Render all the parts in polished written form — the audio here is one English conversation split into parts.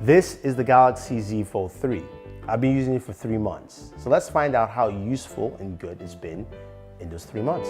This is the Galaxy Z Fold 3. I've been using it for 3 months. So let's find out how useful and good it's been in those 3 months.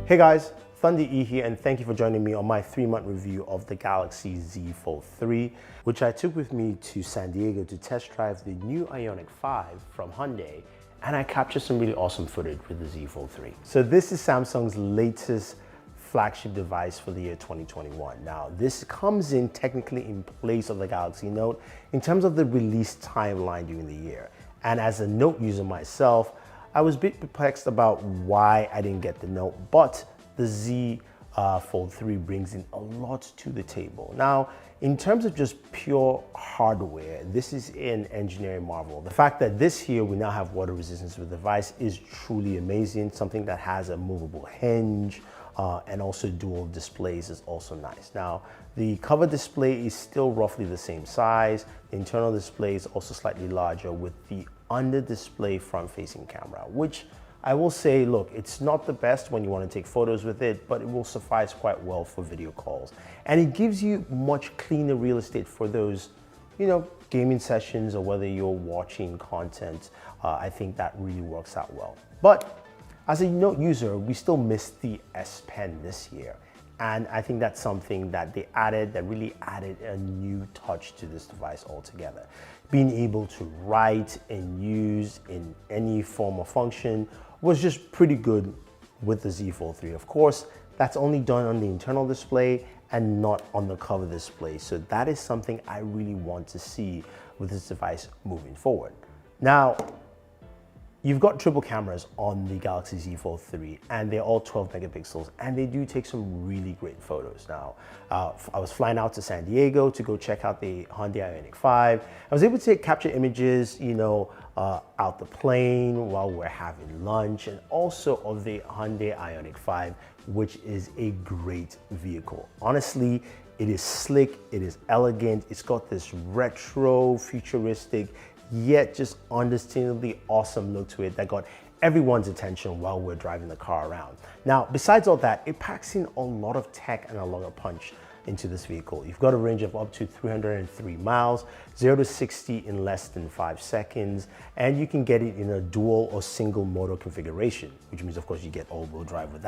Hey guys, Thunder E here, and thank you for joining me on my 3-month review of the Galaxy Z Fold 3, which I took with me to San Diego to test drive the new Ioniq 5 from Hyundai, and I captured some really awesome footage with the Z Fold 3. So this is Samsung's latest flagship device for the year 2021. Now, this comes in technically in place of the Galaxy Note in terms of the release timeline during the year. And as a Note user myself, I was a bit perplexed about why I didn't get the Note, but the Z Fold 3 brings in a lot to the table. Now, in terms of just pure hardware, this is an engineering marvel. The fact that this here, we now have water resistance with the device is truly amazing. Something that has a movable hinge, and also dual displays is also nice. Now, the cover display is still roughly the same size. The internal display is also slightly larger with the under display front-facing camera, which I will say, look, it's not the best when you want to take photos with it, but it will suffice quite well for video calls. And it gives you much cleaner real estate for those, gaming sessions or whether you're watching content. I think that really works out well. But as a Note user, we still miss the S Pen this year. And I think that's something that they added that really added a new touch to this device altogether. Being able to write and use in any form or function was just pretty good with the Z Fold 3. Of course, that's only done on the internal display and not on the cover display. So that is something I really want to see with this device moving forward. Now, you've got triple cameras on the Galaxy Z Fold 3, and they're all 12 megapixels, and they do take some really great photos. Now, I was flying out to San Diego to go check out the Hyundai Ioniq 5. I was able to capture images, out the plane while we're having lunch, and also of the Hyundai Ioniq 5, which is a great vehicle. Honestly, it is slick, it is elegant, it's got this retro, futuristic, yet just understandably awesome look to it that got everyone's attention while we're driving the car around. Now, besides all that, it packs in a lot of tech and a lot of punch into this vehicle. You've got a range of up to 303 miles, 0 to 60 in less than 5 seconds, and you can get it in a dual or single motor configuration, which means of course you get all-wheel drive with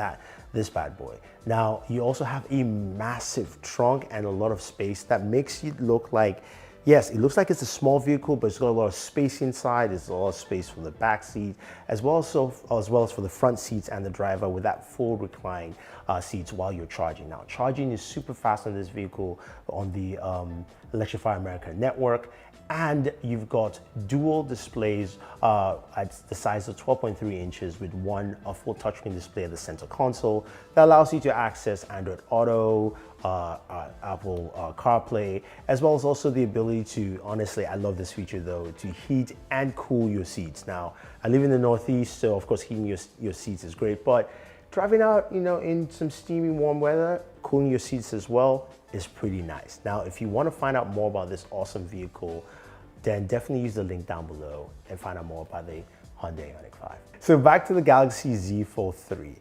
this bad boy. Now, you also have a massive trunk and a lot of space that makes it look like, yes, it looks like it's a small vehicle, but it's got a lot of space inside. There's a lot of space for the back seat, as well as for the front seats and the driver with that full recline seats while you're charging. Now, charging is super fast on this vehicle on the Electrify America network. And you've got dual displays at the size of 12.3 inches with a full touchscreen display at the center console that allows you to access Android Auto, Apple CarPlay, as well as also the ability to, honestly, I love this feature though, to heat and cool your seats. Now, I live in the Northeast, so of course heating your seats is great, but driving out, in some steamy warm weather, cooling your seats as well is pretty nice. Now, if you want to find out more about this awesome vehicle, then definitely use the link down below and find out more about the Hyundai Ioniq 5. So back to the Galaxy Z Fold 3.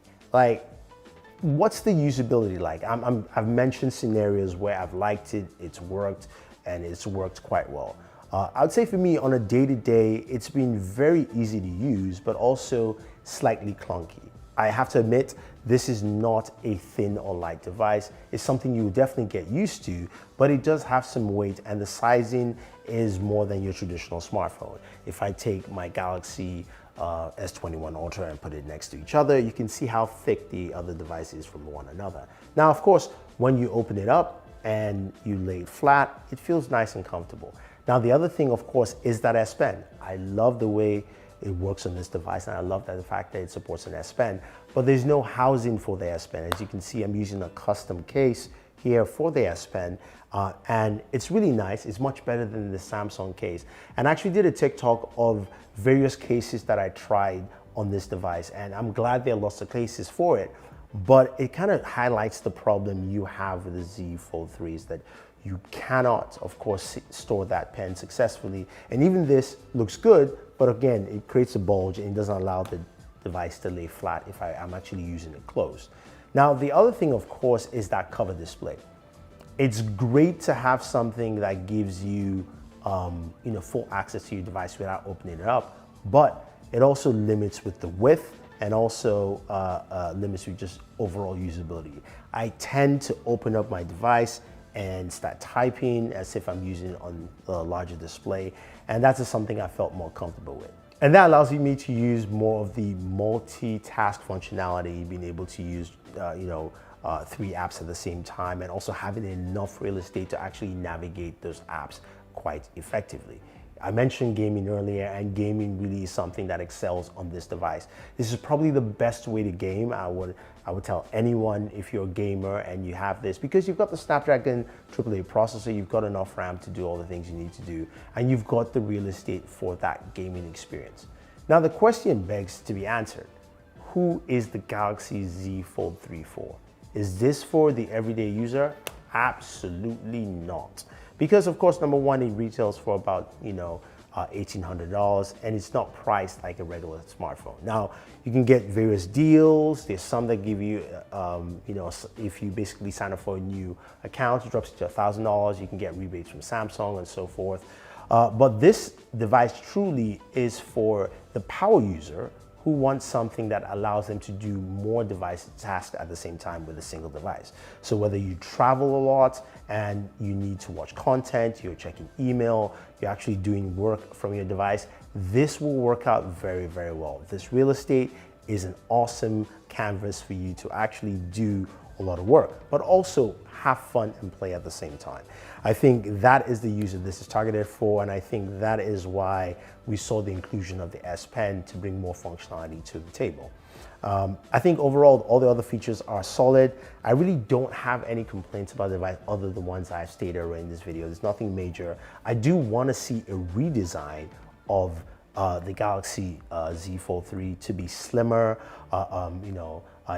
What's the usability like? I've mentioned scenarios where I've liked it, it's worked, and it's worked quite well. I would say for me, on a day-to-day, it's been very easy to use, but also slightly clunky. I have to admit, this is not a thin or light device. It's something you will definitely get used to, but it does have some weight, and the sizing is more than your traditional smartphone. If I take my Galaxy S21 Ultra and put it next to each other, you can see how thick the other device is from one another. Now, of course, when you open it up and you lay it flat, it feels nice and comfortable. Now, the other thing, of course, is that S Pen. I love the way it works on this device, and I love the fact that it supports an S Pen, but there's no housing for the S Pen. As you can see, I'm using a custom case here for the S Pen, and it's really nice. It's much better than the Samsung case. And I actually did a TikTok of various cases that I tried on this device, and I'm glad there are lots of cases for it, but it kind of highlights the problem you have with the Z Fold 3 is that you cannot, of course, store that pen successfully. And even this looks good, but again, it creates a bulge and it doesn't allow the device to lay flat if I'm actually using it closed. Now, the other thing, of course, is that cover display. It's great to have something that gives you, full access to your device without opening it up, but it also limits with the width and also limits with just overall usability. I tend to open up my device and start typing as if I'm using it on a larger display, and that's just something I felt more comfortable with. And that allows me to use more of the multitask functionality, being able to use, 3 apps at the same time, and also having enough real estate to actually navigate those apps quite effectively. I mentioned gaming earlier, and gaming really is something that excels on this device. This is probably the best way to game. I would tell anyone, if you're a gamer and you have this, because you've got the Snapdragon AAA processor, you've got enough RAM to do all the things you need to do, and you've got the real estate for that gaming experience. Now the question begs to be answered. Who is the Galaxy Z Fold 3 for? Is this for the everyday user? Absolutely not. Because of course, number one, it retails for about, $1,800, and it's not priced like a regular smartphone. Now, you can get various deals. There's some that give you, if you basically sign up for a new account, it drops to $1,000. You can get rebates from Samsung and so forth. But this device truly is for the power user who wants something that allows them to do more device tasks at the same time with a single device. So whether you travel a lot and you need to watch content, you're checking email, you're actually doing work from your device, this will work out very, very well. This real estate is an awesome canvas for you to actually do a lot of work, but also have fun and play at the same time. I think that is the user this is targeted for, and I think that is why we saw the inclusion of the S Pen to bring more functionality to the table. I think overall, all the other features are solid. I really don't have any complaints about the device other than the ones I've stated already in this video. There's nothing major. I do want to see a redesign of the Galaxy Z Fold 3 to be slimmer,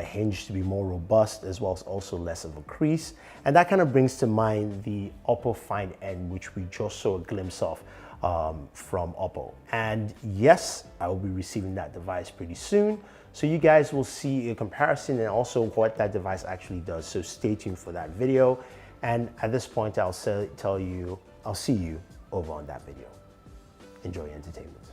hinge to be more robust, as well as also less of a crease. And that kind of brings to mind the Oppo Find N, which we just saw a glimpse of from Oppo. And yes, I will be receiving that device pretty soon. So you guys will see a comparison and also what that device actually does. So stay tuned for that video. And at this point, I'll see you over on that video. Enjoy your entertainment.